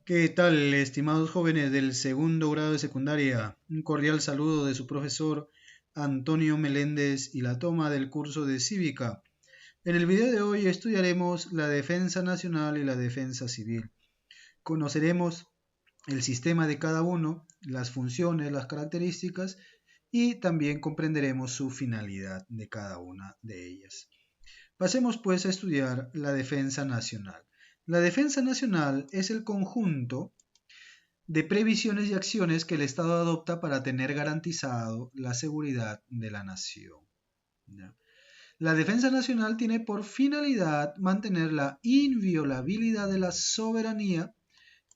¿Qué tal, estimados jóvenes del segundo grado de secundaria? Un cordial saludo de su profesor Antonio Meléndez y la toma del curso de Cívica. En el video de hoy estudiaremos la defensa nacional y la defensa civil. Conoceremos el sistema de cada uno, las funciones, las características y también comprenderemos su finalidad de cada una de ellas. Pasemos pues a estudiar la defensa nacional. La defensa nacional es el conjunto de previsiones y acciones que el Estado adopta para tener garantizado la seguridad de la nación. ¿Ya? La defensa nacional tiene por finalidad mantener la inviolabilidad de la soberanía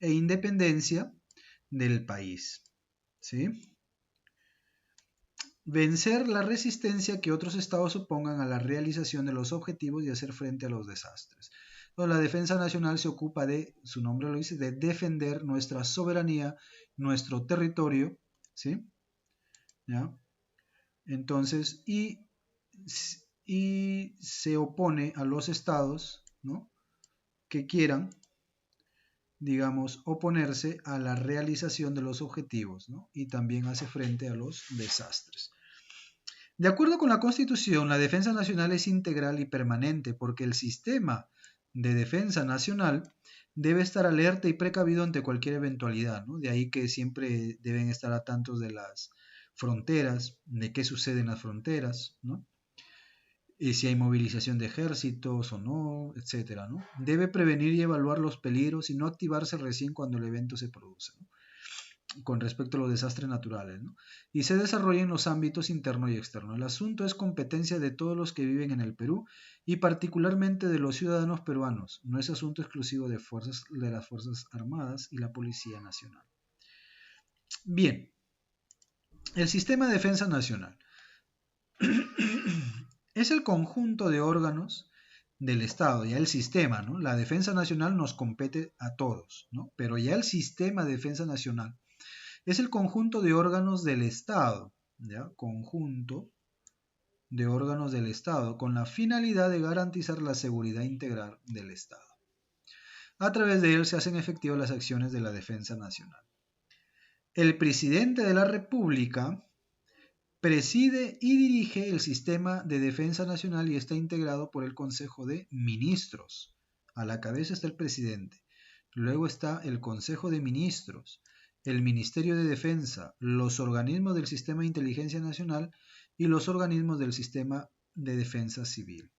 e independencia del país. ¿Sí? Vencer la resistencia que otros estados opongan a la realización de los objetivos y hacer frente a los desastres. Entonces, la defensa nacional se ocupa de, su nombre lo dice, de defender nuestra soberanía, nuestro territorio, ¿sí? ¿Ya? Entonces, y se opone a los estados, ¿no?, que quieran, digamos, oponerse a la realización de los objetivos, ¿no? Y también hace frente a los desastres. De acuerdo con la Constitución, la defensa nacional es integral y permanente porque el sistema de defensa nacional debe estar alerta y precavido ante cualquier eventualidad, ¿no? De ahí que siempre deben estar a tanto de las fronteras, de qué sucede en las fronteras, ¿no? Y si hay movilización de ejércitos o no, etcétera, ¿no? Debe prevenir y evaluar los peligros y no activarse recién cuando el evento se produce, ¿no?, con respecto a los desastres naturales, ¿no? Y se desarrolla en los ámbitos interno y externo. El asunto es competencia de todos los que viven en el Perú y particularmente de los ciudadanos peruanos. No es asunto exclusivo de las Fuerzas Armadas y la Policía Nacional. Bien, el sistema de defensa nacional es el conjunto de órganos del Estado, ya el sistema, ¿no? La defensa nacional nos compete a todos, ¿no? Pero ya el sistema de defensa nacional es el conjunto de órganos del Estado, ¿ya? Conjunto de órganos del Estado con la finalidad de garantizar la seguridad integral del Estado. A través de él se hacen efectivas las acciones de la defensa nacional. El presidente de la República preside y dirige el sistema de defensa nacional y está integrado por el Consejo de Ministros. A la cabeza está el presidente. Luego está el Consejo de Ministros, el Ministerio de Defensa, los organismos del Sistema de Inteligencia Nacional y los organismos del Sistema de Defensa Civil.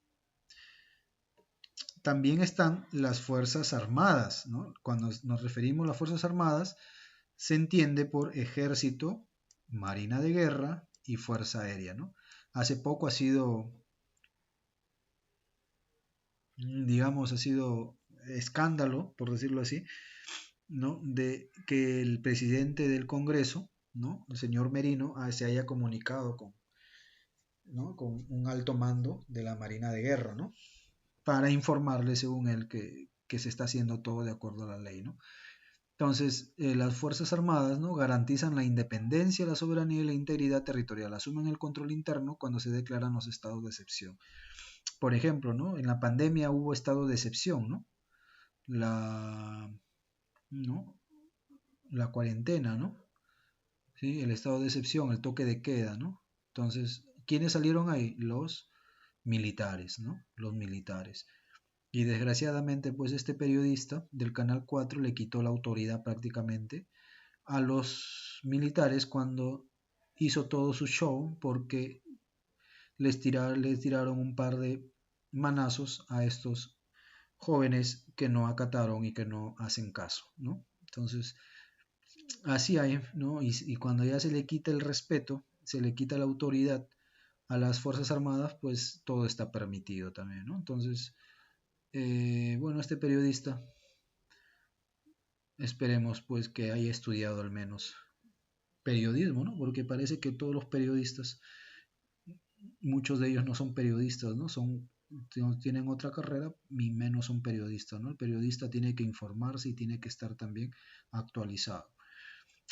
También están las Fuerzas Armadas, ¿no? Cuando nos referimos a las Fuerzas Armadas, se entiende por Ejército, Marina de Guerra y Fuerza Aérea, ¿no? Hace poco ha sido, digamos, ha sido escándalo, por decirlo así, ¿no?, de que el presidente del Congreso, ¿no?, el señor Merino, se haya comunicado con, ¿no?, con un alto mando de la Marina de Guerra, ¿no?, para informarle, según él, que se está haciendo todo de acuerdo a la ley, ¿no? Entonces, las Fuerzas Armadas, ¿no?, garantizan la independencia, la soberanía y la integridad territorial, asumen el control interno cuando se declaran los estados de excepción. Por ejemplo, ¿no?, en la pandemia hubo estado de excepción, ¿no? ¿No?, la cuarentena, ¿no? ¿Sí? El estado de excepción, el toque de queda, ¿no? Entonces, ¿quiénes salieron ahí? Los militares, ¿no? Los militares. Y desgraciadamente, pues este periodista del Canal 4 le quitó la autoridad prácticamente a los militares cuando hizo todo su show porque les tiraron un par de manazos a estos jóvenes que no acataron y que no hacen caso, ¿no? Entonces, así hay, ¿no? Y cuando ya se le quita el respeto, se le quita la autoridad a las Fuerzas Armadas, pues todo está permitido también, ¿no? Entonces, bueno, este periodista, esperemos pues que haya estudiado al menos periodismo, ¿no? Porque parece que todos los periodistas, muchos de ellos no son periodistas, ¿no? Tienen otra carrera y menos son periodistas, ¿no? El periodista tiene que informarse y tiene que estar también actualizado.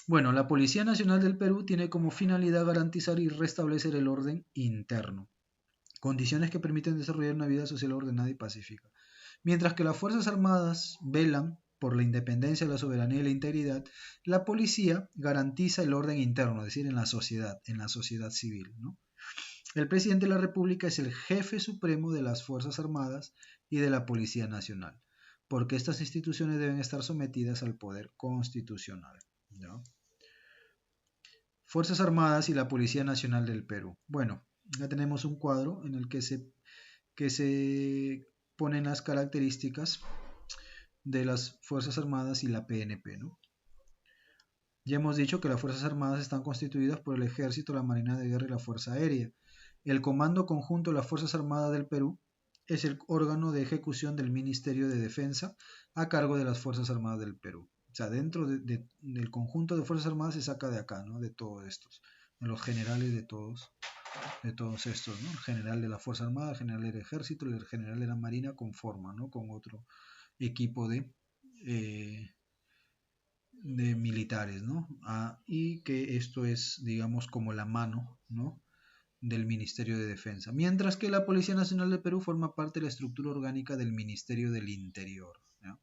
Bueno, la Policía Nacional del Perú tiene como finalidad garantizar y restablecer el orden interno, condiciones que permiten desarrollar una vida social ordenada y pacífica, mientras que las Fuerzas Armadas velan por la independencia, la soberanía y la integridad, la policía garantiza el orden interno, es decir, en la sociedad civil, ¿no? El presidente de la República es el jefe supremo de las Fuerzas Armadas y de la Policía Nacional, porque estas instituciones deben estar sometidas al poder constitucional, ¿no? Fuerzas Armadas y la Policía Nacional del Perú. Bueno, ya tenemos un cuadro en el que se ponen las características de las Fuerzas Armadas y la PNP, ¿no? Ya hemos dicho que las Fuerzas Armadas están constituidas por el Ejército, la Marina de Guerra y la Fuerza Aérea. El Comando Conjunto de las Fuerzas Armadas del Perú es el órgano de ejecución del Ministerio de Defensa a cargo de las Fuerzas Armadas del Perú. O sea, dentro del conjunto de Fuerzas Armadas se saca de acá, ¿no? De todos estos, de los generales de todos estos, ¿no? El general de la Fuerza Armada, el general del Ejército, el general de la Marina conforman, ¿no? Con otro equipo de militares, ¿no? Y que esto es, digamos, como la mano, ¿no? Del Ministerio de Defensa, mientras que la Policía Nacional del Perú forma parte de la estructura orgánica del Ministerio del Interior, ¿no?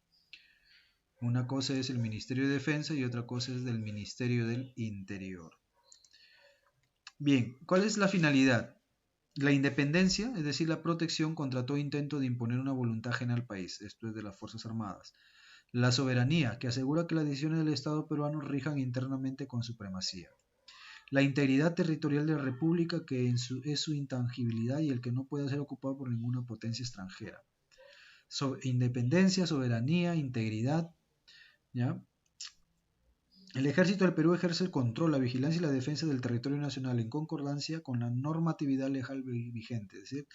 Una cosa es el Ministerio de Defensa y otra cosa es del Ministerio del Interior. Bien, ¿cuál es la finalidad? La independencia, es decir, la protección contra todo intento de imponer una voluntad ajena al país, esto es de las Fuerzas Armadas. La soberanía, que asegura que las decisiones del Estado peruano rijan internamente con supremacía. La integridad territorial de la República, que es su intangibilidad y el que no puede ser ocupado por ninguna potencia extranjera. Independencia, soberanía, integridad, ¿ya? El Ejército del Perú ejerce el control, la vigilancia y la defensa del territorio nacional en concordancia con la normatividad legal vigente, es decir,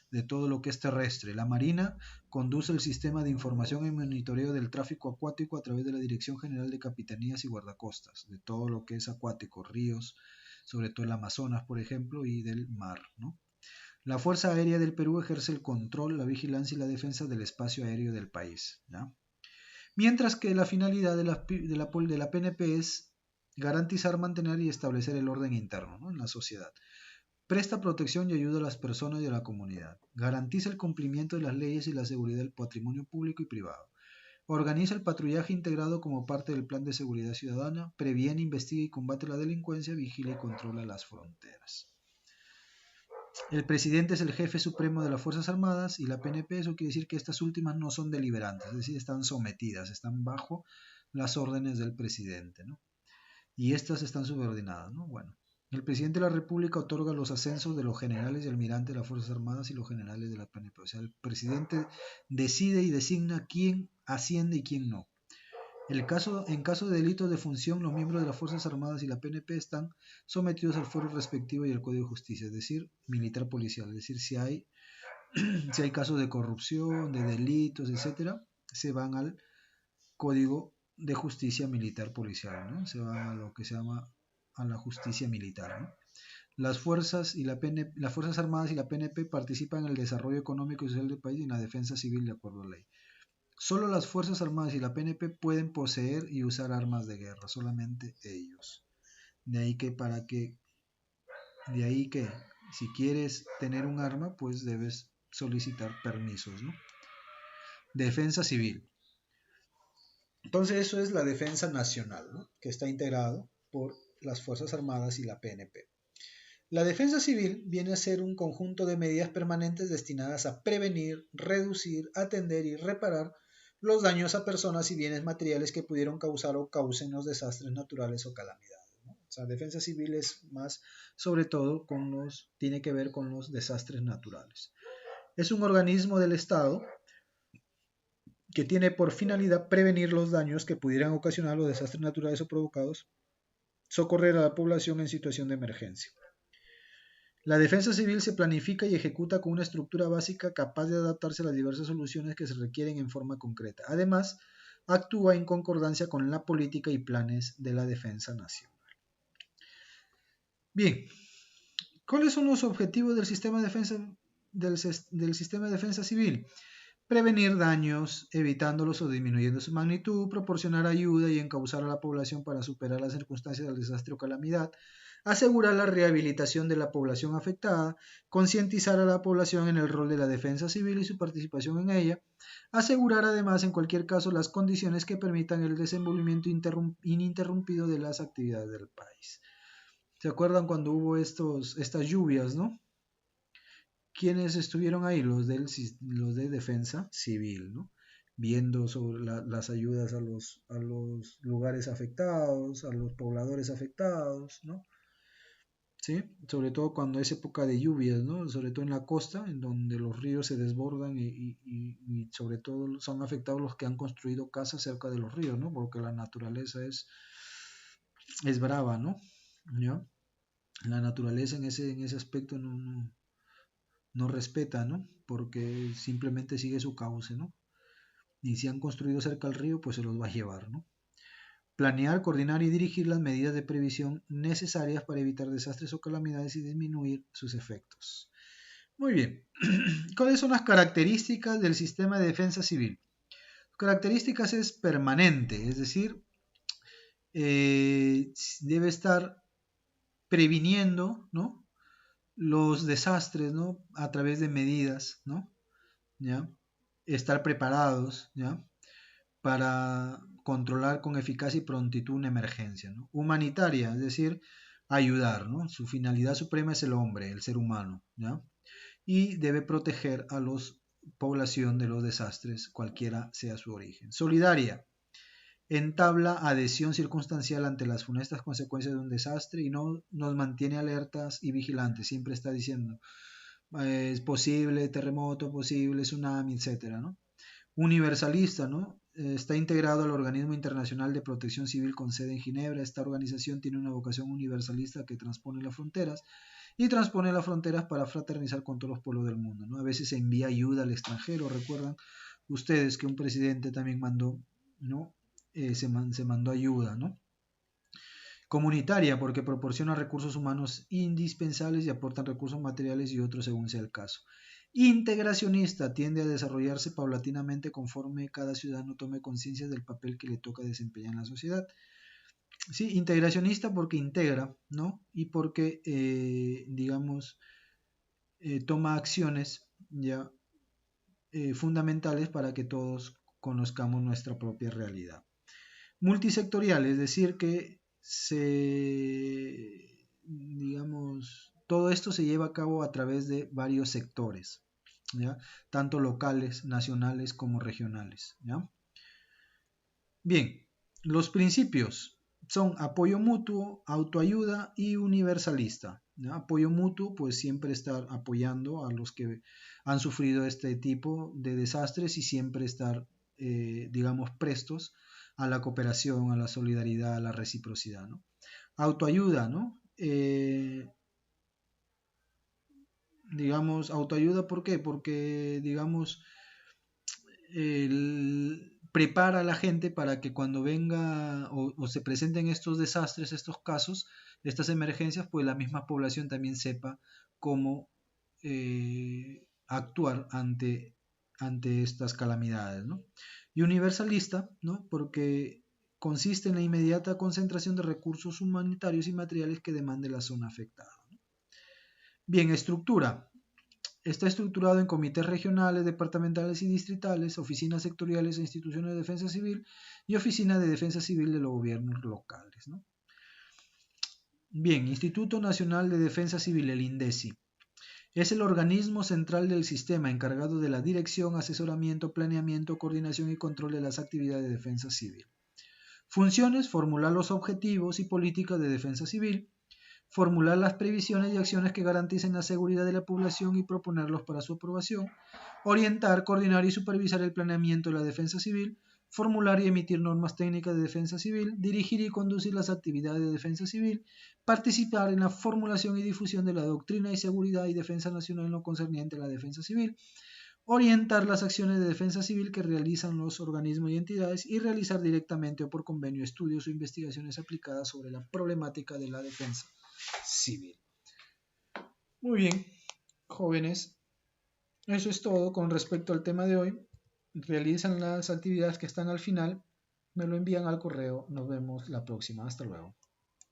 de todo lo que es terrestre. La Marina conduce el sistema de información y monitoreo del tráfico acuático a través de la Dirección General de Capitanías y Guardacostas, de todo lo que es acuático, ríos, sobre todo el Amazonas, por ejemplo, y del mar, ¿no? La Fuerza Aérea del Perú ejerce el control, la vigilancia y la defensa del espacio aéreo del país, ¿ya? Mientras que la finalidad de la PNP es garantizar, mantener y establecer el orden interno, ¿no? En la sociedad. Presta protección y ayuda a las personas y a la comunidad. Garantiza el cumplimiento de las leyes y la seguridad del patrimonio público y privado. Organiza el patrullaje integrado como parte del Plan de Seguridad Ciudadana. Previene, investiga y combate la delincuencia. Vigila y controla las fronteras. El presidente es el jefe supremo de las Fuerzas Armadas y la PNP, eso quiere decir que estas últimas no son deliberantes, es decir, están sometidas, están bajo las órdenes del presidente, ¿no? Y estas están subordinadas, ¿no? Bueno. El presidente de la República otorga los ascensos de los generales y almirantes de las Fuerzas Armadas y los generales de la PNP. O sea, el presidente decide y designa quién asciende y quién no. En caso de delitos de función, los miembros de las Fuerzas Armadas y la PNP están sometidos al fuero respectivo y al Código de Justicia, es decir, militar policial. Es decir, si hay casos de corrupción, de delitos, etcétera, se van al Código de Justicia Militar Policial, ¿no? Se van a lo que se llama a la justicia militar, ¿no? Las Fuerzas Armadas y la PNP participan en el desarrollo económico y social del país y en la defensa civil de acuerdo a la ley. Solo las Fuerzas Armadas y la PNP pueden poseer y usar armas de guerra, solamente ellos. De ahí que si quieres tener un arma, pues debes solicitar permisos, ¿no? Defensa civil. Entonces eso es la defensa nacional, ¿no? Que está integrado por las Fuerzas Armadas y la PNP. La defensa civil viene a ser un conjunto de medidas permanentes destinadas a prevenir, reducir, atender y reparar los daños a personas y bienes materiales que pudieron causar o causen los desastres naturales o calamidades, ¿no? O sea, defensa civil es más, sobre todo, tiene que ver con los desastres naturales. Es un organismo del Estado que tiene por finalidad prevenir los daños que pudieran ocasionar los desastres naturales o provocados, socorrer a la población en situación de emergencia. La defensa civil se planifica y ejecuta con una estructura básica capaz de adaptarse a las diversas soluciones que se requieren en forma concreta. Además, actúa en concordancia con la política y planes de la defensa nacional. Bien, ¿cuáles son los objetivos del sistema de defensa civil? Prevenir daños, evitándolos o disminuyendo su magnitud, proporcionar ayuda y encauzar a la población para superar las circunstancias del desastre o calamidad, asegurar la rehabilitación de la población afectada, concientizar a la población en el rol de la defensa civil y su participación en ella, asegurar además en cualquier caso las condiciones que permitan el desenvolvimiento ininterrumpido de las actividades del país. ¿Se acuerdan cuando hubo estas lluvias, no? ¿Quiénes estuvieron ahí? Los de defensa civil, ¿no? Viendo sobre las ayudas a los lugares afectados, a los pobladores afectados, ¿no? ¿Sí? Sobre todo cuando es época de lluvias, ¿no? Sobre todo en la costa, en donde los ríos se desbordan y sobre todo son afectados los que han construido casas cerca de los ríos, ¿no? Porque la naturaleza es brava, ¿no? ¿Ya? La naturaleza en ese aspecto no respeta, ¿no? Porque simplemente sigue su cauce, ¿no? Y si han construido cerca al río, pues se los va a llevar, ¿no? Planear, coordinar y dirigir las medidas de previsión necesarias para evitar desastres o calamidades y disminuir sus efectos. Muy bien. ¿Cuáles son las características del sistema de defensa civil? Características es permanente, es decir, debe estar previniendo, ¿no? Los desastres, ¿no? A través de medidas, ¿no? ¿Ya? Estar preparados, ¿ya? Para controlar con eficacia y prontitud una emergencia, ¿no? Humanitaria, es decir, ayudar, ¿no? Su finalidad suprema es el hombre, el ser humano, ¿ya? Y debe proteger a la población de los desastres, cualquiera sea su origen. Solidaria, entabla adhesión circunstancial ante las funestas consecuencias de un desastre y no nos mantiene alertas y vigilantes, siempre está diciendo, es posible terremoto, posible tsunami, etcétera, ¿no? Universalista, ¿no? Está integrado al Organismo Internacional de Protección Civil con sede en Ginebra. Esta organización tiene una vocación universalista que transpone las fronteras para fraternizar con todos los pueblos del mundo, ¿no? A veces se envía ayuda al extranjero. Recuerdan ustedes que un presidente también mandó, ¿no? Se mandó ayuda, ¿no? Comunitaria, porque proporciona recursos humanos indispensables y aportan recursos materiales y otros según sea el caso. Integracionista, tiende a desarrollarse paulatinamente conforme cada ciudadano tome conciencia del papel que le toca desempeñar en la sociedad. Sí, integracionista porque integra, ¿no? Y porque, digamos, toma acciones ya fundamentales para que todos conozcamos nuestra propia realidad. Multisectorial, es decir, que digamos, todo esto se lleva a cabo a través de varios sectores, ¿ya? Tanto locales, nacionales como regionales, ¿ya? Bien, los principios son apoyo mutuo, autoayuda y universalista, ¿ya? Apoyo mutuo, pues siempre estar apoyando a los que han sufrido este tipo de desastres y siempre estar, digamos, prestos a la cooperación, a la solidaridad, a la reciprocidad, ¿no? Autoayuda, ¿no? Digamos, autoayuda, ¿por qué? Porque, digamos, prepara a la gente para que cuando venga o se presenten estos desastres, estos casos, estas emergencias, pues la misma población también sepa cómo actuar ante estas calamidades, ¿no? Y universalista, ¿no? Porque consiste en la inmediata concentración de recursos humanitarios y materiales que demande la zona afectada, ¿no? Bien, estructura. Está estructurado en comités regionales, departamentales y distritales, oficinas sectoriales e instituciones de defensa civil y oficina de defensa civil de los gobiernos locales, ¿no? Bien, Instituto Nacional de Defensa Civil, el INDECI. Es el organismo central del sistema encargado de la dirección, asesoramiento, planeamiento, coordinación y control de las actividades de defensa civil. Funciones: formular los objetivos y políticas de defensa civil, formular las previsiones y acciones que garanticen la seguridad de la población y proponerlos para su aprobación, orientar, coordinar y supervisar el planeamiento de la defensa civil, formular y emitir normas técnicas de defensa civil, dirigir y conducir las actividades de defensa civil, participar en la formulación y difusión de la doctrina y seguridad y defensa nacional en lo concerniente a la defensa civil, orientar las acciones de defensa civil que realizan los organismos y entidades y realizar directamente o por convenio estudios o investigaciones aplicadas sobre la problemática de la defensa civil. Muy bien, jóvenes, eso es todo con respecto al tema de hoy. Realizan las actividades que están al final, me lo envían al correo. Nos vemos la próxima. Hasta luego.